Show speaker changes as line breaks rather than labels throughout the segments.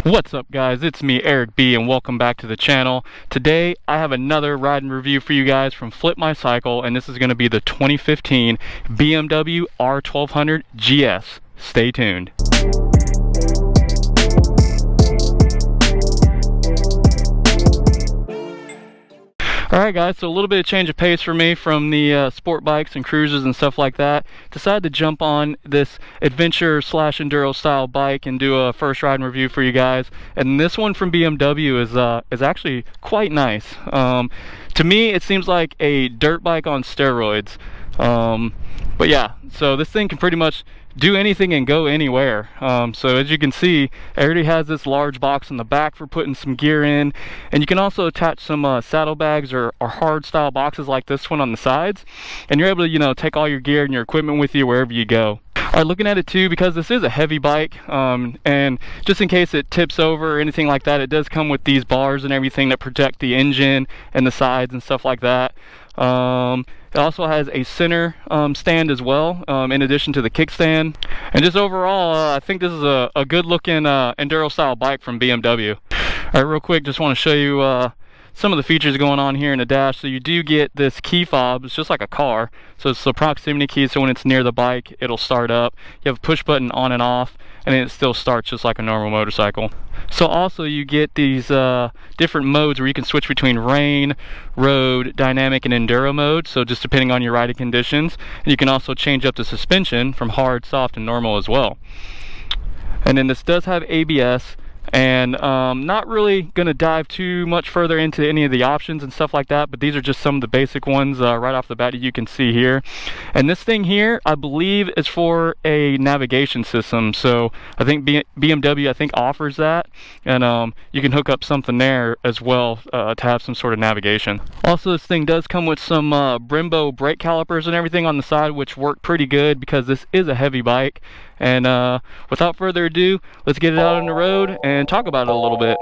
What's up guys, it's me Eric B and welcome back to the channel. Today I have another ride and review for you guys from Flip My Cycle, and this is going to be the 2015 BMW R1200 GS. Stay tuned. Alright guys, so a little bit of change of pace for me from the sport bikes and cruisers and stuff like that. Decided to jump on this adventure slash enduro style bike and do a first ride and review for you guys. And this one from BMW is actually quite nice. To me it seems like a dirt bike on steroids. But yeah, so this thing can pretty much do anything and go anywhere. So as you can see, it already has this large box in the back for putting some gear in, and you can also attach some saddlebags or hard style boxes like this one on the sides, and you're able to take all your gear and your equipment with you wherever you go. Alright, looking at it too, because this is a heavy bike, and just in case it tips over or anything like that, it does come with these bars and everything that protect the engine and the sides and stuff like that. It also has a center stand as well, in addition to the kickstand. And just overall, I think this is a good looking enduro style bike from BMW. Alright, real quick, just want to show you some of the features going on here in the dash. So you do get this key fob. It's just like a car, so it's a proximity key, so when it's near the bike it'll start up. You have a push button on and off, and then it still starts just like a normal motorcycle. So also you get these different modes where you can switch between rain, road, dynamic, and enduro mode, so just depending on your riding conditions. And you can also change up the suspension from hard, soft, and normal as well. And then this does have ABS, and not really gonna dive too much further into any of the options and stuff like that, but these are just some of the basic ones right off the bat that you can see here. And this thing here, I believe, is for a navigation system, so I think BMW offers that, and you can hook up something there as well to have some sort of navigation. Also, this thing does come with some Brembo brake calipers and everything on the side, which work pretty good because this is a heavy bike. And without further ado, let's get it out on the road and talk about it a little bit.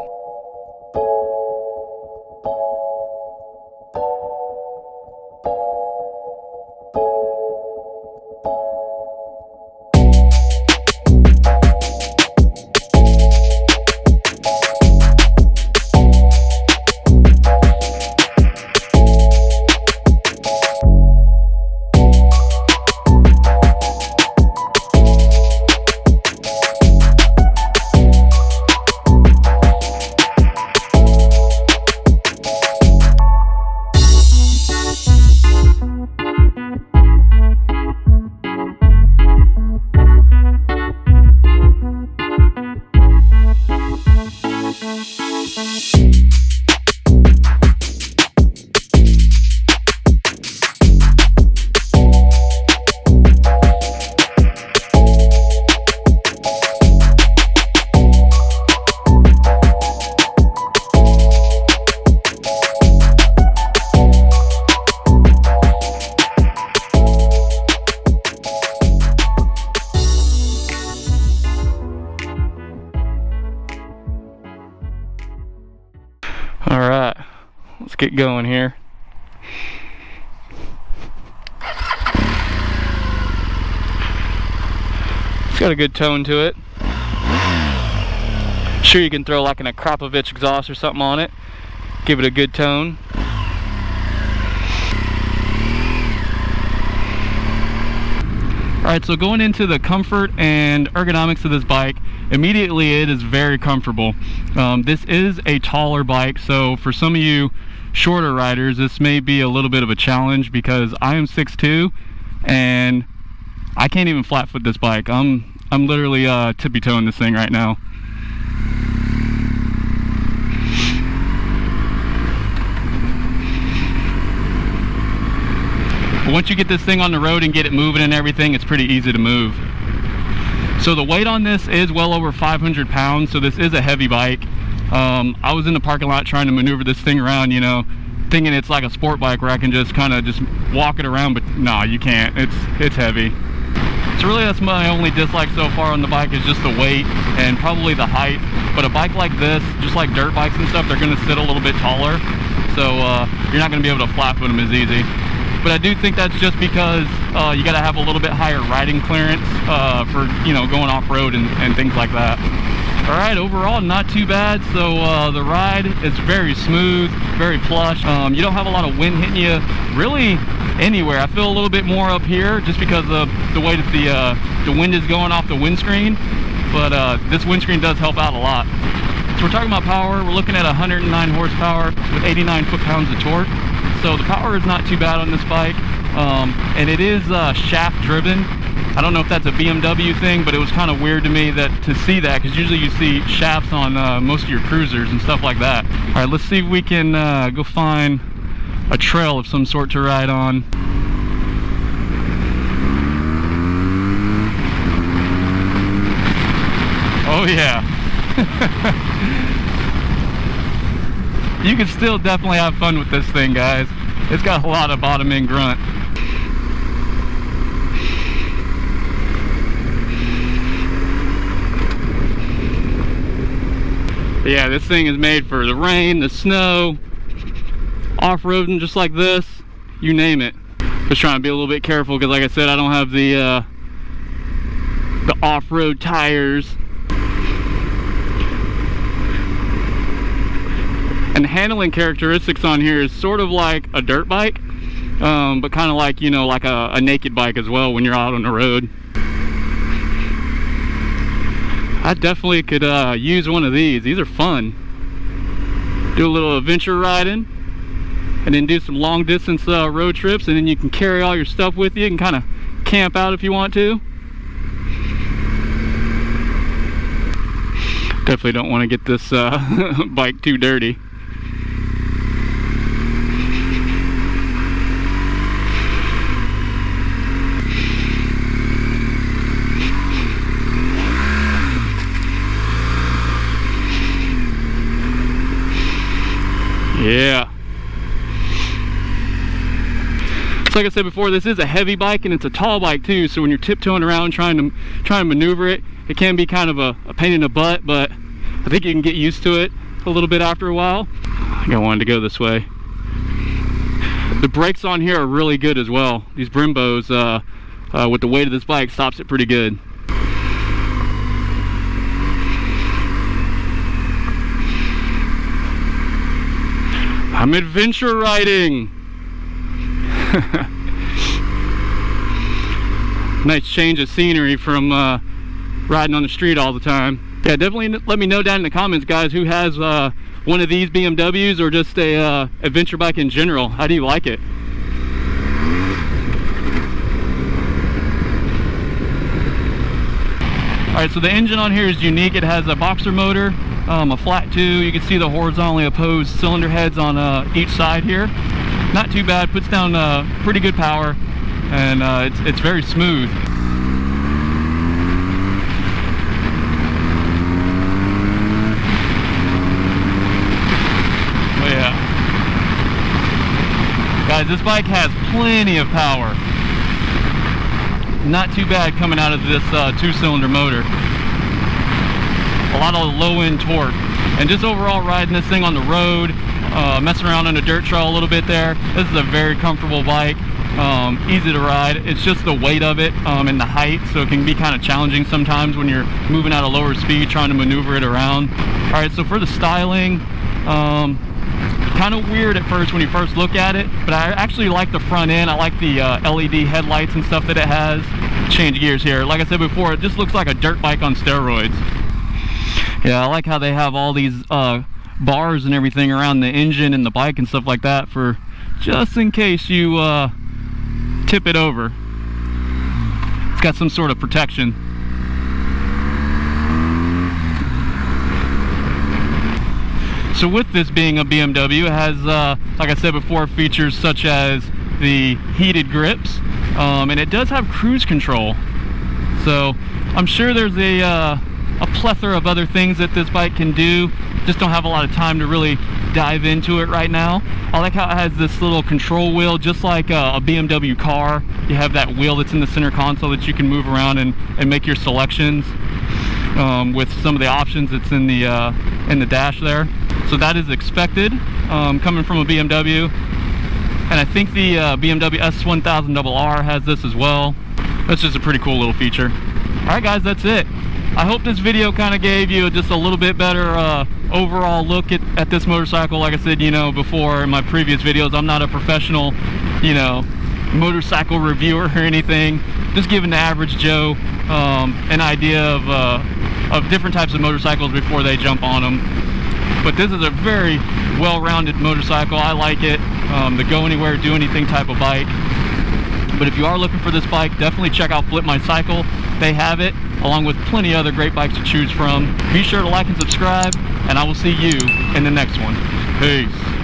Alright, let's get going here. It's got a good tone to it. Sure, you can throw like an Akrapovic exhaust or something on it, give it a good tone. Alright, so going into the comfort and ergonomics of this bike, immediately it is very comfortable. This is a taller bike, so for some of you shorter riders this may be a little bit of a challenge, because I am 6'2", and I can't even flat foot this bike. I'm literally tippy-toeing this thing right now. But once you get this thing on the road and get it moving and everything, it's pretty easy to move. So the weight on this is well over 500 pounds, so this is a heavy bike. I was in the parking lot trying to maneuver this thing around, thinking it's like a sport bike where I can just kind of walk it around, but no, you can't. It's heavy. So really that's my only dislike so far on the bike, is just the weight and probably the height. But a bike like this, just like dirt bikes and stuff, they're going to sit a little bit taller, so you're not going to be able to flat foot them as easy. But I do think that's just because you got to have a little bit higher riding clearance for going off-road and things like that. Alright, overall not too bad. So the ride is very smooth, very plush. You don't have a lot of wind hitting you really anywhere. I feel a little bit more up here just because of the way that the wind is going off the windscreen, but this windscreen does help out a lot. So we're talking about power. We're looking at 109 horsepower with 89 foot-pounds of torque. So the power is not too bad on this bike, and it is shaft driven. I don't know if that's a BMW thing, but it was kind of weird to me to see that, because usually you see shafts on most of your cruisers and stuff like that. All right, let's see if we can go find a trail of some sort to ride on. Oh yeah. You can still definitely have fun with this thing, guys. It's got a lot of bottom end grunt. Yeah, this thing is made for the rain, the snow, off-roading just like this, you name it. Just trying to be a little bit careful because, like I said, I don't have the off-road tires. And the handling characteristics on here is sort of like a dirt bike, but kind of like, you know, like a naked bike as well when you're out on the road. I definitely could use one of these. These are fun. Do a little adventure riding, and then do some long distance road trips, and then you can carry all your stuff with you and kind of camp out if you want to. Definitely don't want to get this bike too dirty. Yeah. So like I said before, this is a heavy bike and it's a tall bike too, so when you're tiptoeing around trying to maneuver it, it can be kind of a pain in the butt, but I think you can get used to it a little bit after a while. I think I wanted to go this way. The brakes on here are really good as well. These Brimbos, with the weight of this bike, stops it pretty good. I'm adventure riding. Nice change of scenery from riding on the street all the time. Yeah, definitely let me know down in the comments, guys, who has one of these BMWs or just a adventure bike in general. How do you like it? Alright, so the engine on here is unique. It has a boxer motor, a flat 2. You can see the horizontally opposed cylinder heads on each side here. Not too bad, puts down pretty good power, and it's very smooth. Oh yeah. Guys, this bike has plenty of power. Not too bad coming out of this 2-cylinder motor. A lot of low-end torque. And just overall riding this thing on the road, messing around on a dirt trail a little bit there, this is a very comfortable bike. Easy to ride. It's just the weight of it and the height, so it can be kind of challenging sometimes when you're moving at a lower speed trying to maneuver it around. Alright, so for the styling, kind of weird at first when you first look at it, but I actually like the front end. I like the LED headlights and stuff that it has. Change gears here. Like I said before, it just looks like a dirt bike on steroids. Yeah, I like how they have all these bars and everything around the engine and the bike and stuff like that, for just in case you tip it over. It's got some sort of protection. So with this being a BMW, it has, like I said before, features such as the heated grips, and it does have cruise control. So I'm sure there's a plethora of other things that this bike can do. Just don't have a lot of time to really dive into it right now. I like how it has this little control wheel, just like a BMW car. You have that wheel that's in the center console that you can move around and make your selections with some of the options that's in the dash there. So that is expected coming from a BMW. And I think the BMW S1000RR has this as well. That's just a pretty cool little feature. Alright guys, that's it. I hope this video kind of gave you just a little bit better overall look at this motorcycle. Like I said, you know, before in my previous videos, I'm not a professional, you know, motorcycle reviewer or anything. Just giving the average Joe an idea of different types of motorcycles before they jump on them. But this is a very well-rounded motorcycle. I like it. The go anywhere, do anything type of bike. But if you are looking for this bike, definitely check out Flip My Cycle. They have it, along with plenty of other great bikes to choose from. Be sure to like and subscribe, and I will see you in the next one. Peace.